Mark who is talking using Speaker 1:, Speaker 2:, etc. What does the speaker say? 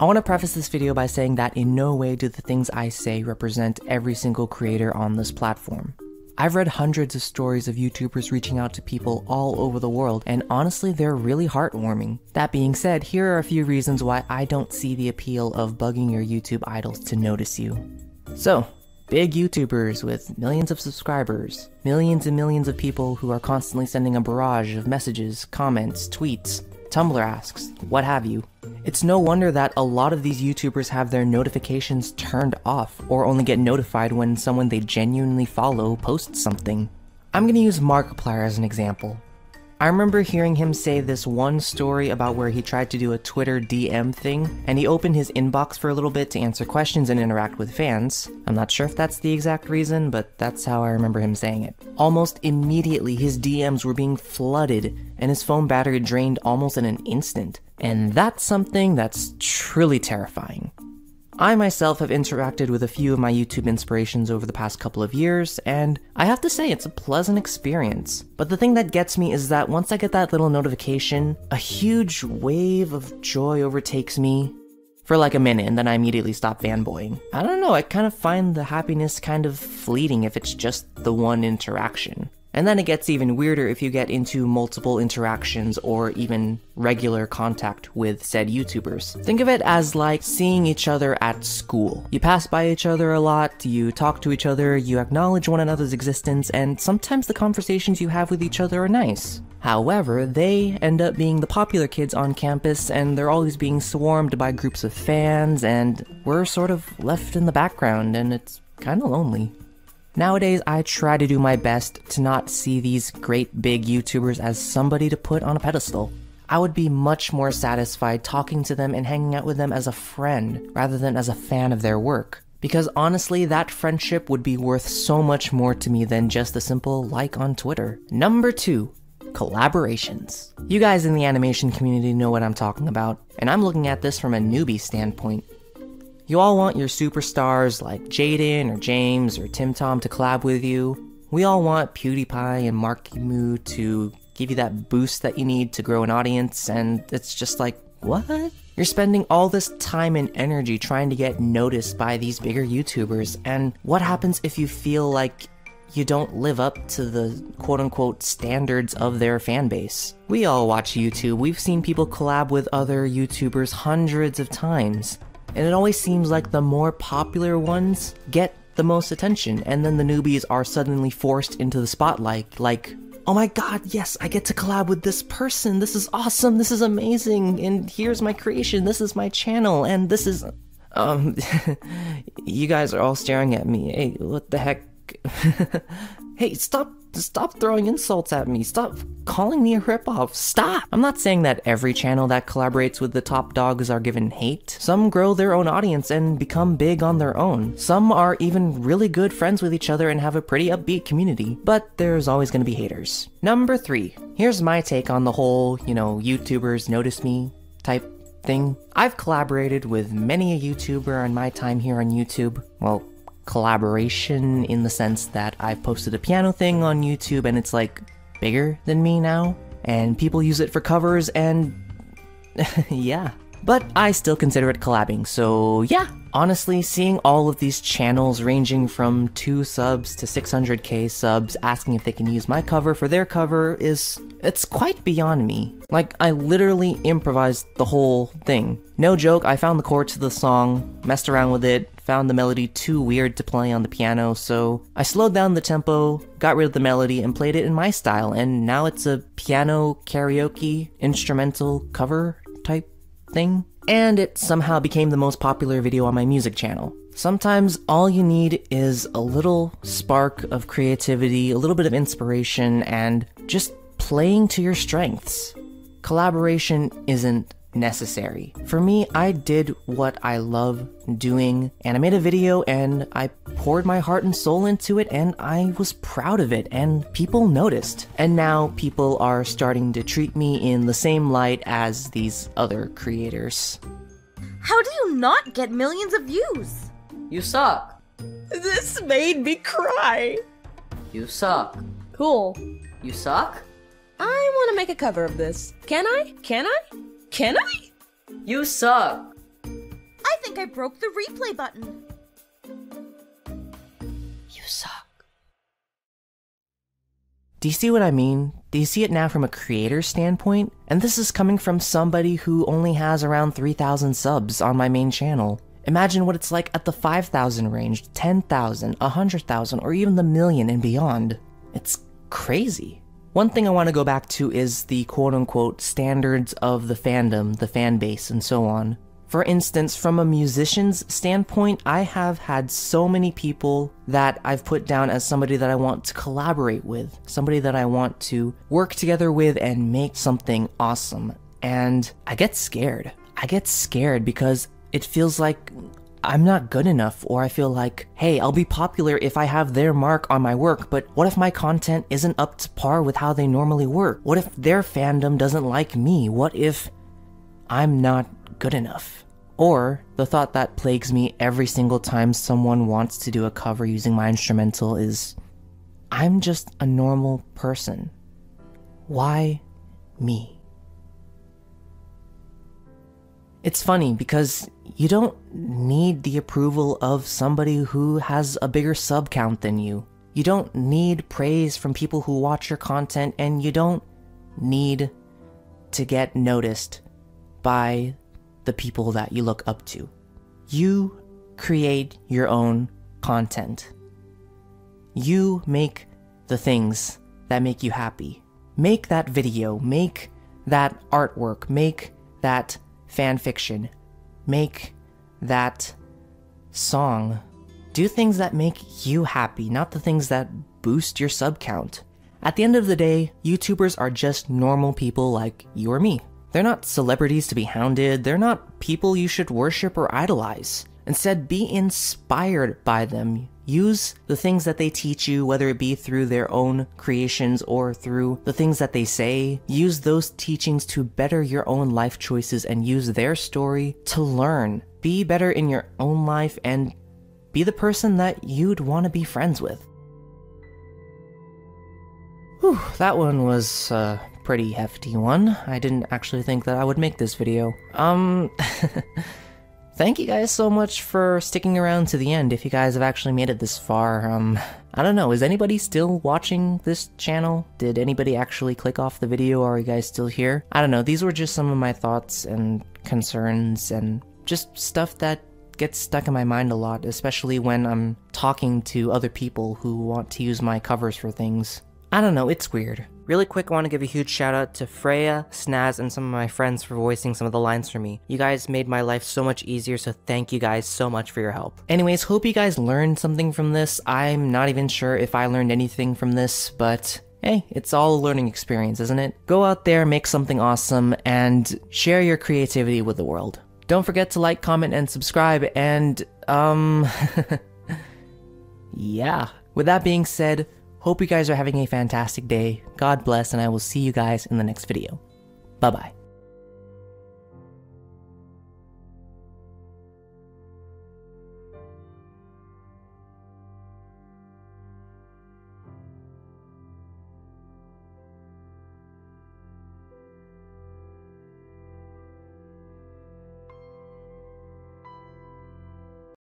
Speaker 1: I want to preface this video by saying that in no way do the things I say represent every single creator on this platform. I've read hundreds of stories of YouTubers reaching out to people all over the world, and honestly, they're really heartwarming. That being said, here are a few reasons why I don't see the appeal of bugging your YouTube idols to notice you. So, big YouTubers with millions of subscribers, millions and millions of people who are constantly sending a barrage of messages, comments, tweets, Tumblr asks, what have you. It's no wonder that a lot of these YouTubers have their notifications turned off or only get notified when someone they genuinely follow posts something. I'm gonna use Markiplier as an example. I remember hearing him say this one story about where he tried to do a Twitter DM thing, and he opened his inbox for a little bit to answer questions and interact with fans. I'm not sure if that's the exact reason, but that's how I remember him saying it. Almost immediately, his DMs were being flooded, and his phone battery drained almost in an instant. And that's something that's truly terrifying. I myself have interacted with a few of my YouTube inspirations over the past couple of years, and I have to say it's a pleasant experience. But the thing that gets me is that once I get that little notification, a huge wave of joy overtakes me for like a minute, and then I immediately stop fanboying. I don't know, I kind of find the happiness kind of fleeting if it's just the one interaction. And then it gets even weirder if you get into multiple interactions or even regular contact with said YouTubers. Think of it as like seeing each other at school. You pass by each other a lot, you talk to each other, you acknowledge one another's existence, and sometimes the conversations you have with each other are nice. However, they end up being the popular kids on campus, and they're always being swarmed by groups of fans, and we're sort of left in the background, and it's kinda lonely. Nowadays, I try to do my best to not see these great big YouTubers as somebody to put on a pedestal. I would be much more satisfied talking to them and hanging out with them as a friend, rather than as a fan of their work. Because honestly, that friendship would be worth so much more to me than just a simple like on Twitter. Number 2. Collaborations. You guys in the animation community know what I'm talking about, and I'm looking at this from a newbie standpoint. You all want your superstars like Jaden or James or Tim Tom to collab with you. We all want PewDiePie and Marky Moo to give you that boost that you need to grow an audience, and it's just like, what? You're spending all this time and energy trying to get noticed by these bigger YouTubers, and what happens if you feel like you don't live up to the quote-unquote standards of their fan base? We all watch YouTube. We've seen people collab with other YouTubers hundreds of times. And it always seems like the more popular ones get the most attention, and then the newbies are suddenly forced into the spotlight, like, oh my god, yes, I get to collab with this person, this is awesome, this is amazing, and here's my creation, this is my channel, and this is... You guys are all staring at me, hey, what the heck? Hey, stop throwing insults at me, stop calling me a ripoff, stop! I'm not saying that every channel that collaborates with the top dogs are given hate. Some grow their own audience and become big on their own. Some are even really good friends with each other and have a pretty upbeat community, but there's always gonna be haters. Number 3. Here's my take on the whole, YouTubers notice me type thing. I've collaborated with many a YouTuber in my time here on YouTube. Well, collaboration in the sense that I've posted a piano thing on YouTube and it's like bigger than me now, and people use it for covers and yeah. But I still consider it collabing, so yeah. Honestly, seeing all of these channels ranging from 2 subs to 600k subs asking if they can use my cover for their cover it's quite beyond me. Like, I literally improvised the whole thing. No joke, I found the chords to the song, messed around with it, found the melody too weird to play on the piano, so I slowed down the tempo, got rid of the melody, and played it in my style, and now it's a piano karaoke instrumental cover type thing. And it somehow became the most popular video on my music channel. Sometimes all you need is a little spark of creativity, a little bit of inspiration, and just playing to your strengths. Collaboration isn't necessary. For me, I did what I love doing, and I made a video and I poured my heart and soul into it, and I was proud of it, and people noticed. And now people are starting to treat me in the same light as these other creators.
Speaker 2: How do you not get millions of views?
Speaker 3: You suck.
Speaker 4: This made me cry.
Speaker 3: You suck.
Speaker 4: Cool.
Speaker 3: You suck?
Speaker 4: I want to make a cover of this. Can I? Can I? Can I?
Speaker 3: You suck.
Speaker 2: think I broke the replay button.
Speaker 3: You suck.
Speaker 1: Do you see what I mean? Do you see it now from a creator's standpoint? And this is coming from somebody who only has around 3,000 subs on my main channel. Imagine what it's like at the 5,000 range, 10,000, 100,000, or even the million and beyond. It's crazy. One thing I want to go back to is the quote-unquote standards of the fandom, the fan base, and so on. For instance, from a musician's standpoint, I have had so many people that I've put down as somebody that I want to collaborate with, somebody that I want to work together with and make something awesome. And I get scared. I get scared because it feels like I'm not good enough, or I feel like, hey, I'll be popular if I have their mark on my work, but what if my content isn't up to par with how they normally work? What if their fandom doesn't like me? What if I'm not good enough? Or the thought that plagues me every single time someone wants to do a cover using my instrumental is, I'm just a normal person. Why me? It's funny because you don't need the approval of somebody who has a bigger sub count than you. You don't need praise from people who watch your content, and you don't need to get noticed by the people that you look up to. You create your own content. You make the things that make you happy. Make that video, make that artwork, make that fan fiction, make that song. Do things that make you happy, not the things that boost your sub count. At the end of the day, YouTubers are just normal people like you or me. They're not celebrities to be hounded, they're not people you should worship or idolize. Instead, be inspired by them. Use the things that they teach you, whether it be through their own creations or through the things that they say. Use those teachings to better your own life choices and use their story to learn. Be better in your own life and be the person that you'd want to be friends with. Whew, that one was a pretty hefty one. I didn't actually think that I would make this video. Thank you guys so much for sticking around to the end if you guys have actually made it this far. I don't know, is anybody still watching this channel? Did anybody actually click off the video, or are you guys still here? I don't know, these were just some of my thoughts and concerns and just stuff that gets stuck in my mind a lot, especially when I'm talking to other people who want to use my covers for things. I don't know, it's weird. Really quick, I want to give a huge shout out to Freya, Snaz, and some of my friends for voicing some of the lines for me. You guys made my life so much easier, so thank you guys so much for your help. Anyways, hope you guys learned something from this. I'm not even sure if I learned anything from this, but hey, it's all a learning experience, isn't it? Go out there, make something awesome, and share your creativity with the world. Don't forget to like, comment, and subscribe, and yeah. With that being said, hope you guys are having a fantastic day. God bless, and I will see you guys in the next video. Bye-bye.